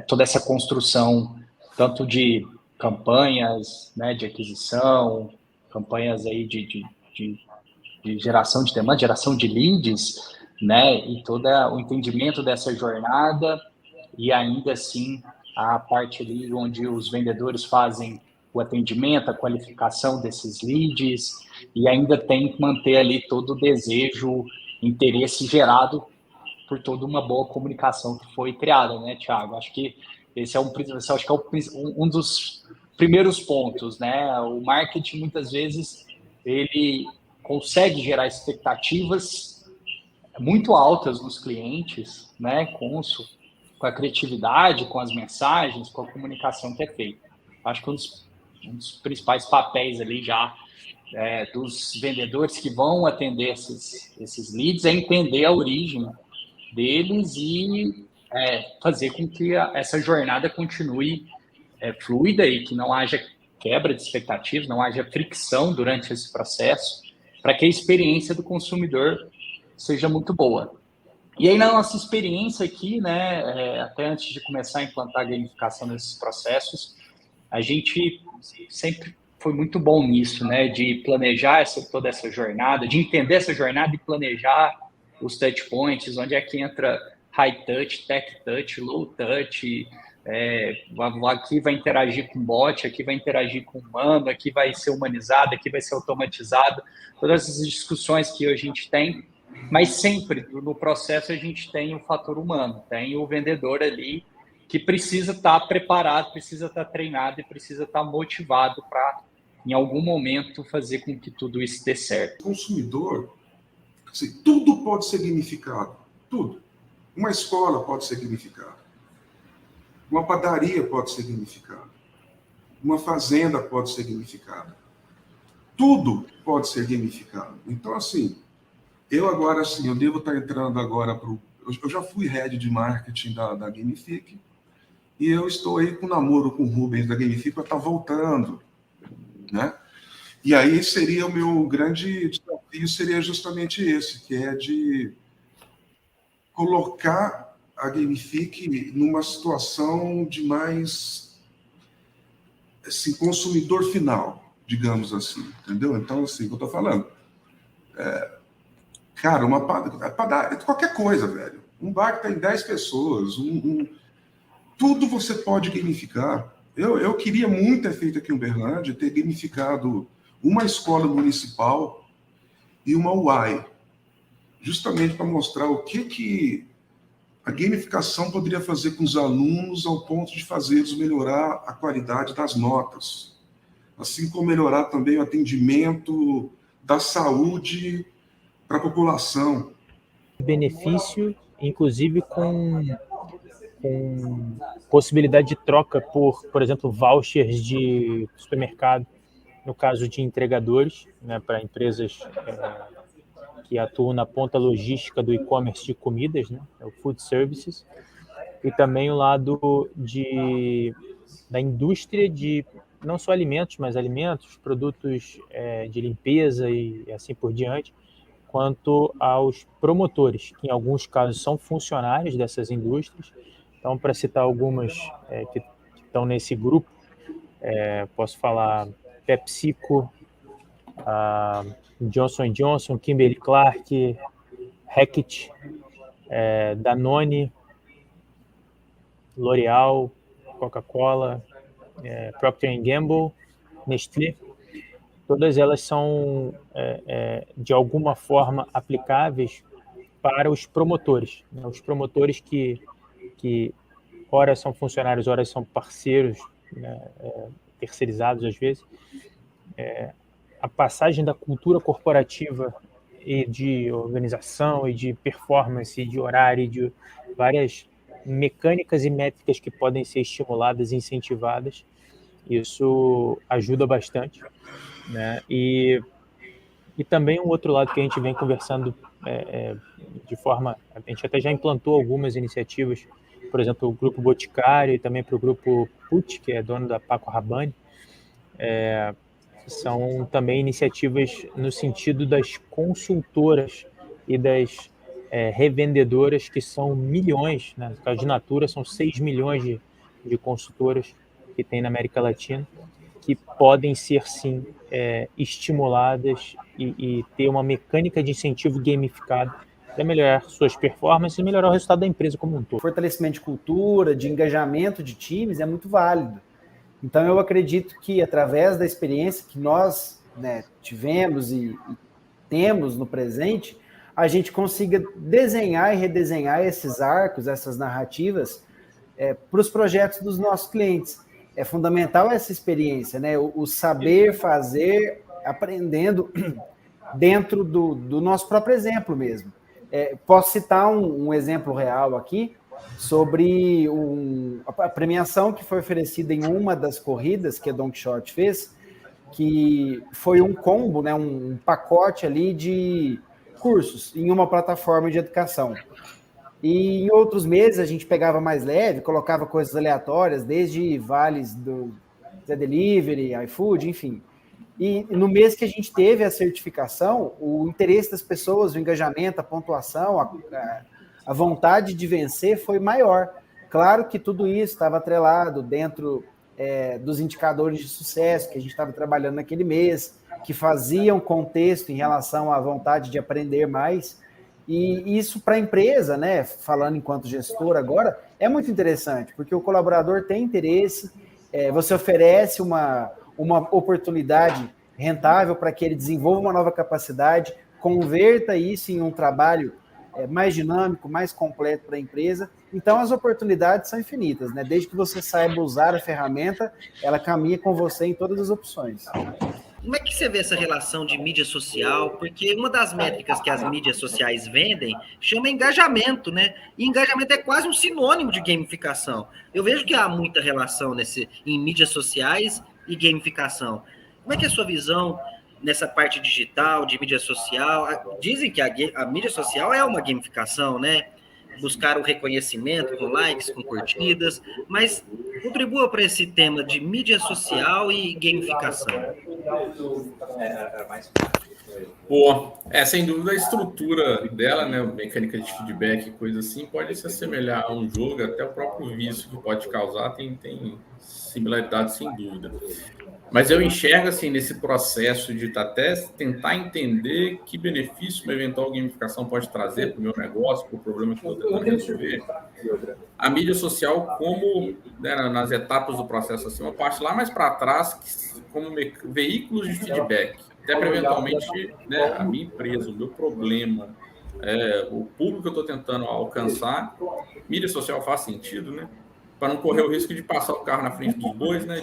toda essa construção, tanto de campanhas, né, de aquisição, campanhas aí de geração de demanda, geração de leads, né, e todo o entendimento dessa jornada, e ainda assim a parte ali onde os vendedores fazem o atendimento, a qualificação desses leads, e ainda tem que manter ali todo o desejo, interesse gerado por toda uma boa comunicação que foi criada, né, Thiago? Acho que esse é um dos primeiros pontos, né? O marketing, muitas vezes, ele consegue gerar expectativas muito altas nos clientes, né? Com a criatividade, com as mensagens, com a comunicação que é feita. Acho que um dos principais papéis ali já dos vendedores que vão atender esses leads é entender a origem deles e fazer com que essa jornada continue fluida e que não haja quebra de expectativas, não haja fricção durante esse processo, para que a experiência do consumidor seja muito boa. E aí, na nossa experiência aqui, né, até antes de começar a implantar a gamificação nesses processos, a gente sempre foi muito bom nisso, né, de planejar toda essa jornada, de entender essa jornada e planejar os touch points, onde é que entra high touch, tech touch, low touch, aqui vai interagir com bot, aqui vai interagir com humano, aqui vai ser humanizado, aqui vai ser automatizado, todas essas discussões que a gente tem, mas sempre no processo a gente tem o fator humano, tem o vendedor ali que precisa estar preparado, precisa estar treinado e precisa estar motivado para, em algum momento, fazer com que tudo isso dê certo. O consumidor, assim, tudo pode ser gamificado, tudo. Uma escola pode ser gamificada, uma padaria pode ser gamificada, uma fazenda pode ser gamificada. Tudo pode ser gamificado. Então, assim, eu devo estar entrando agora para o... Eu já fui head de marketing da Gamifique, e eu estou aí com namoro com o Rubens da Gamifique para estar voltando, né? E aí seria o meu grande desafio, seria justamente esse, que é de colocar a Gamifique numa situação de mais assim, consumidor final, digamos assim, entendeu? Então, assim, o que eu estou falando, cara, uma padaria, qualquer coisa, velho. Um bar que tem 10 pessoas, tudo você pode gamificar. Eu queria muito ter feito aqui em Uberlândia, ter gamificado uma escola municipal e uma UAI, justamente para mostrar o que a gamificação poderia fazer com os alunos ao ponto de fazê-los melhorar a qualidade das notas, assim como melhorar também o atendimento da saúde para a população. Benefício, inclusive com possibilidade de troca por exemplo, vouchers de supermercado, no caso de entregadores, né, para empresas que atuam na ponta logística do e-commerce de comidas, né, o food services, e também o lado da indústria de não só alimentos, mas alimentos, produtos de limpeza e assim por diante, quanto aos promotores, que em alguns casos são funcionários dessas indústrias. Então, para citar algumas que estão nesse grupo, posso falar PepsiCo, Johnson & Johnson, Kimberly-Clark, Hackett, Danone, L'Oréal, Coca-Cola, Procter & Gamble, Nestlé. Todas elas são, de alguma forma, aplicáveis para os promotores. Né? Os promotores que ora são funcionários, ora são parceiros, né, terceirizados às vezes. A passagem da cultura corporativa e de organização e de performance, e de horário, e de várias mecânicas e métricas que podem ser estimuladas e incentivadas, isso ajuda bastante, né? E também um outro lado que a gente vem conversando de forma... A gente até já implantou algumas iniciativas, por exemplo, o Grupo Boticário e também para o Grupo Put, que é dono da Paco Rabanne, são também iniciativas no sentido das consultoras e das revendedoras que são milhões, né? No caso de Natura, são 6 milhões de consultoras que tem na América Latina, que podem ser, sim, estimuladas e ter uma mecânica de incentivo gamificado para melhorar suas performances e melhorar o resultado da empresa como um todo. Fortalecimento de cultura, de engajamento de times é muito válido. Então, eu acredito que, através da experiência que nós, né, tivemos e temos no presente, a gente consiga desenhar e redesenhar esses arcos, essas narrativas, para os projetos dos nossos clientes. É fundamental essa experiência, né? O saber fazer, aprendendo dentro do nosso próprio exemplo mesmo. Posso citar um exemplo real aqui sobre a premiação que foi oferecida em uma das corridas que a Don Quixote fez, que foi um combo, né, um pacote ali de cursos em uma plataforma de educação. E em outros meses a gente pegava mais leve, colocava coisas aleatórias, desde vales do Zé Delivery, iFood, enfim. E no mês que a gente teve a certificação, o interesse das pessoas, o engajamento, a pontuação, a vontade de vencer foi maior. Claro que tudo isso estava atrelado dentro dos indicadores de sucesso que a gente estava trabalhando naquele mês, que faziam contexto em relação à vontade de aprender mais. E isso para a empresa, né, falando enquanto gestor agora, é muito interessante, porque o colaborador tem interesse, você oferece uma oportunidade rentável para que ele desenvolva uma nova capacidade, converta isso em um trabalho mais dinâmico, mais completo para a empresa. Então, as oportunidades são infinitas, né? Desde que você saiba usar a ferramenta, ela caminha com você em todas as opções. Como é que você vê essa relação de mídia social? Porque uma das métricas que as mídias sociais vendem chama engajamento, né? E engajamento é quase um sinônimo de gamificação. Eu vejo que há muita relação em mídias sociais e gamificação. Como é que é a sua visão nessa parte digital, de mídia social? Dizem que a mídia social é uma gamificação, né? Buscar o reconhecimento com likes, com curtidas, mas contribua para esse tema de mídia social e gamificação. Pô, sem dúvida a estrutura dela, né, mecânica de feedback e coisa assim, pode se assemelhar a um jogo, até o próprio vício que pode causar tem similaridade sem dúvida. Mas eu enxergo, assim, nesse processo de até tentar entender que benefício uma eventual gamificação pode trazer para o meu negócio, para o problema que eu estou tentando resolver. A mídia social como, né, nas etapas do processo, assim, uma parte lá mais para trás, como veículos de feedback. Até para, eventualmente, né, a minha empresa, o meu problema, o público que eu estou tentando alcançar, mídia social faz sentido, né? Para não correr o risco de passar o carro na frente dos bois, né?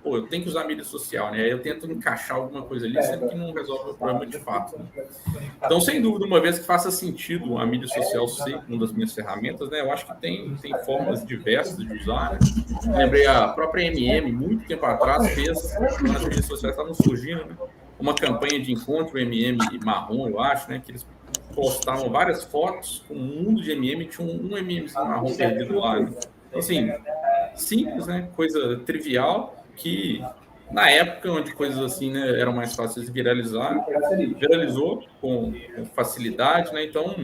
Eu tenho que usar a mídia social, né? Aí eu tento encaixar alguma coisa ali, sendo que não resolve o problema de fato, né? Então, sem dúvida, uma vez que faça sentido a mídia social ser uma das minhas ferramentas, né? Eu acho que tem formas diversas de usar, né? Lembrei a própria MM, muito tempo atrás, fez, quando as mídias sociais estavam surgindo, né? Uma campanha de encontro MM marrom, eu acho, né? Que eles postavam várias fotos com um mundo de MM, tinha um MM marrom perdido lá, né? Assim, simples, né? Coisa trivial que, na época onde coisas assim, né, eram mais fáceis de viralizar, viralizou com facilidade, né? Então,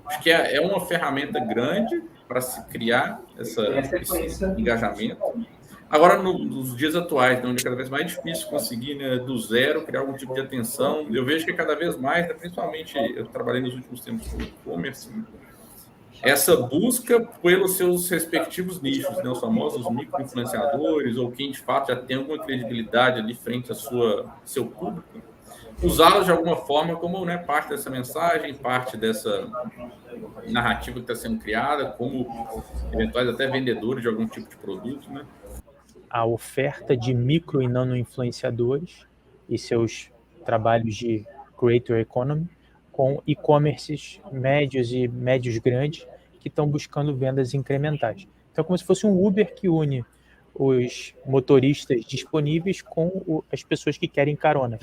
acho que é uma ferramenta grande para se criar esse engajamento. Agora, nos dias atuais, né, onde é cada vez mais difícil conseguir, né, do zero, criar algum tipo de atenção, eu vejo que cada vez mais, né, principalmente, eu trabalhei nos últimos tempos com e-commerce, né, essa busca pelos seus respectivos nichos, né, os famosos micro-influenciadores, ou quem de fato já tem alguma credibilidade ali frente ao seu público, usá-los de alguma forma como, né, parte dessa mensagem, parte dessa narrativa que está sendo criada, como eventuais até vendedores de algum tipo de produto, né? A oferta de micro e nano influenciadores e seus trabalhos de creator economy com e-commerces médios e médios grandes que estão buscando vendas incrementais. Então, é como se fosse um Uber que une os motoristas disponíveis com as pessoas que querem carona.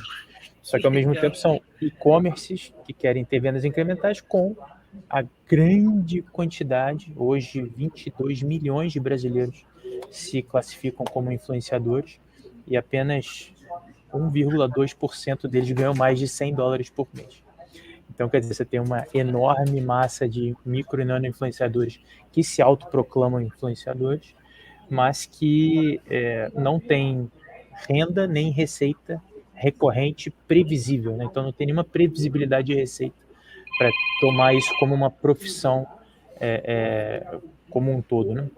Só que, ao mesmo tempo, são e-commerces que querem ter vendas incrementais com a grande quantidade, hoje 22 milhões de brasileiros se classificam como influenciadores e apenas 1,2% deles ganham mais de $100 por mês. Então, quer dizer, você tem uma enorme massa de micro e nano influenciadores que se autoproclamam influenciadores, mas que não tem renda nem receita recorrente previsível, né? Então não tem nenhuma previsibilidade de receita para tomar isso como uma profissão como um todo, né?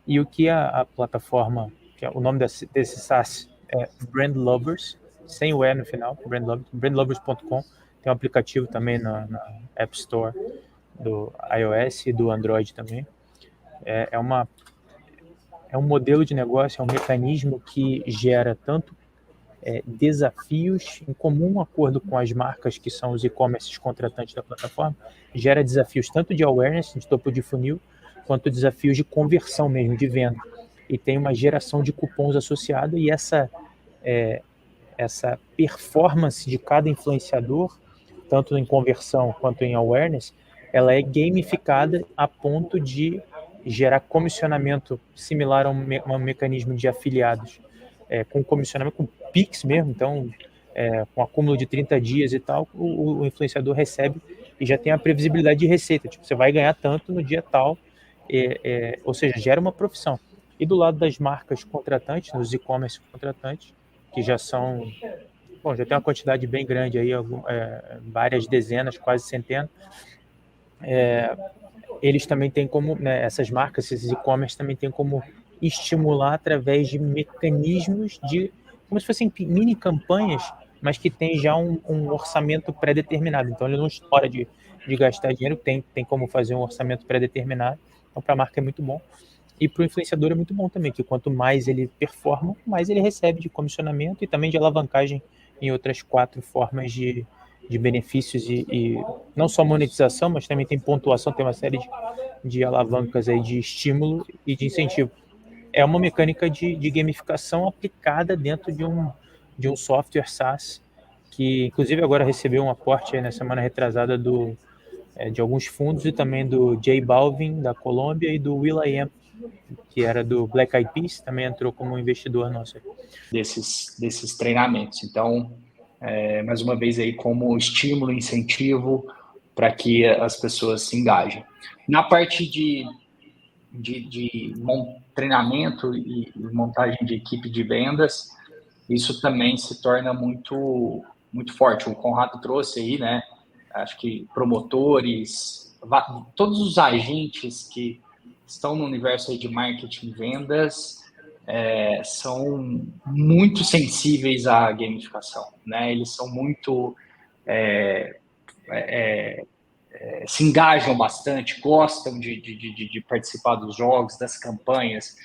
E o que a plataforma, que é o nome desse SaaS é Brand Lovers, sem o E no final, brandlovers.com, tem um aplicativo também na App Store do iOS e do Android também. É um modelo de negócio, é um mecanismo que gera tanto desafios em comum acordo com as marcas que são os e-commerces contratantes da plataforma, gera desafios tanto de awareness, de topo de funil, quanto desafios de conversão mesmo, de venda. E tem uma geração de cupons associada, e essa performance de cada influenciador, tanto em conversão quanto em awareness, ela é gamificada a ponto de gerar comissionamento similar a um mecanismo de afiliados, com comissionamento, com Pix mesmo, então, com acúmulo de 30 dias e tal, o influenciador recebe e já tem a previsibilidade de receita, tipo, você vai ganhar tanto no dia tal, ou seja, gera uma profissão. E do lado das marcas contratantes, dos e-commerce contratantes, que já são, já tem uma quantidade bem grande aí, várias dezenas, quase centenas, eles também têm como, né, essas marcas, esses e-commerce também têm como estimular através de mecanismos como se fossem mini campanhas, mas que tem já um orçamento pré-determinado. Então ele não estoura de gastar dinheiro, tem como fazer um orçamento pré-determinado. Então para a marca é muito bom. E para o influenciador é muito bom também, que quanto mais ele performa, mais ele recebe de comissionamento e também de alavancagem em outras 4 formas de benefícios e não só monetização, mas também tem pontuação, tem uma série de alavancas aí de estímulo e de incentivo. É uma mecânica de gamificação aplicada dentro de um software SaaS, que inclusive agora recebeu um aporte aí na semana retrasada de alguns fundos, e também do J Balvin, da Colômbia, e do will.i.am, que era do Black Eyed Peas, também entrou como investidor nosso. Desses treinamentos. Então, mais uma vez aí como estímulo, incentivo para que as pessoas se engajem. Na parte de treinamento e montagem de equipe de vendas, isso também se torna muito, muito forte. O Conrado trouxe aí, né? Acho que promotores, todos os agentes que estão no universo aí de marketing e vendas são muito sensíveis à gamificação, né? Eles são muito se engajam bastante, gostam de participar dos jogos, das campanhas.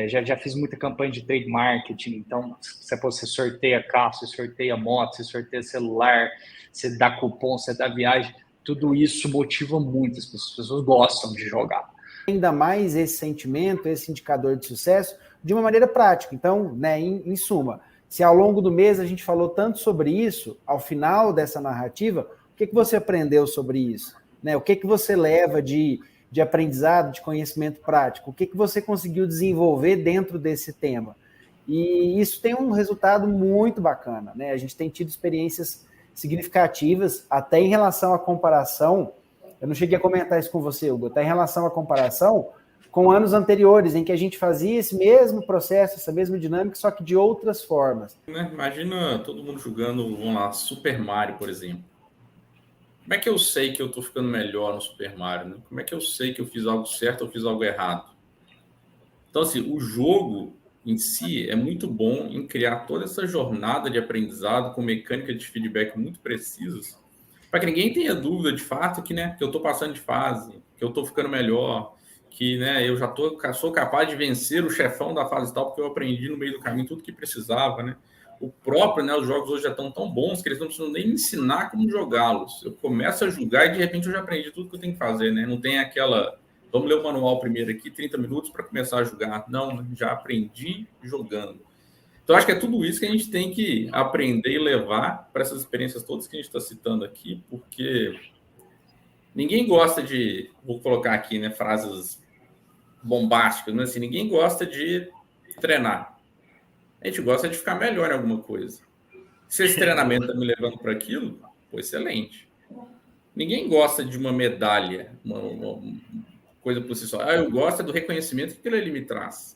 Já fiz muita campanha de trade marketing, então você sorteia carro, você sorteia moto, você sorteia celular, você dá cupom, você dá viagem, tudo isso motiva muito, as pessoas gostam de jogar. Ainda mais esse sentimento, esse indicador de sucesso, de uma maneira prática. Então, né, em suma, se ao longo do mês a gente falou tanto sobre isso, ao final dessa narrativa, o que você aprendeu sobre isso? Né? O que você leva de aprendizado, de conhecimento prático? O que você conseguiu desenvolver dentro desse tema? E isso tem um resultado muito bacana, né? A gente tem tido experiências significativas, até em relação à comparação. Eu não cheguei a comentar isso com você, Hugo, até em relação à comparação com anos anteriores, em que a gente fazia esse mesmo processo, essa mesma dinâmica, só que de outras formas. Imagina todo mundo jogando, vamos lá, Super Mario, por exemplo. Como é que eu sei que eu estou ficando melhor no Super Mario? Né? Como é que eu sei que eu fiz algo certo ou fiz algo errado? Então, assim, o jogo em si é muito bom em criar toda essa jornada de aprendizado com mecânica de feedback muito precisas, para que ninguém tenha dúvida de fato que eu estou passando de fase, que eu estou ficando melhor, que eu já sou capaz de vencer o chefão da fase tal, porque eu aprendi no meio do caminho tudo que precisava, né? O próprio, os jogos hoje já estão tão bons que eles não precisam nem ensinar como jogá-los. Eu começo a jogar e de repente eu já aprendi tudo que eu tenho que fazer, né? Não tem aquela, vamos ler o manual primeiro aqui, 30 minutos para começar a jogar. Não, já aprendi jogando. Então, acho que é tudo isso que a gente tem que aprender e levar para essas experiências todas que a gente está citando aqui, porque ninguém gosta de, vou colocar aqui, né, frases bombásticas, mas assim, ninguém gosta de treinar. A gente gosta de ficar melhor em alguma coisa. Se esse treinamento está me levando para aquilo, pô, excelente. Ninguém gosta de uma medalha, uma coisa por si só. Eu gosto do reconhecimento que aquilo ali me traz.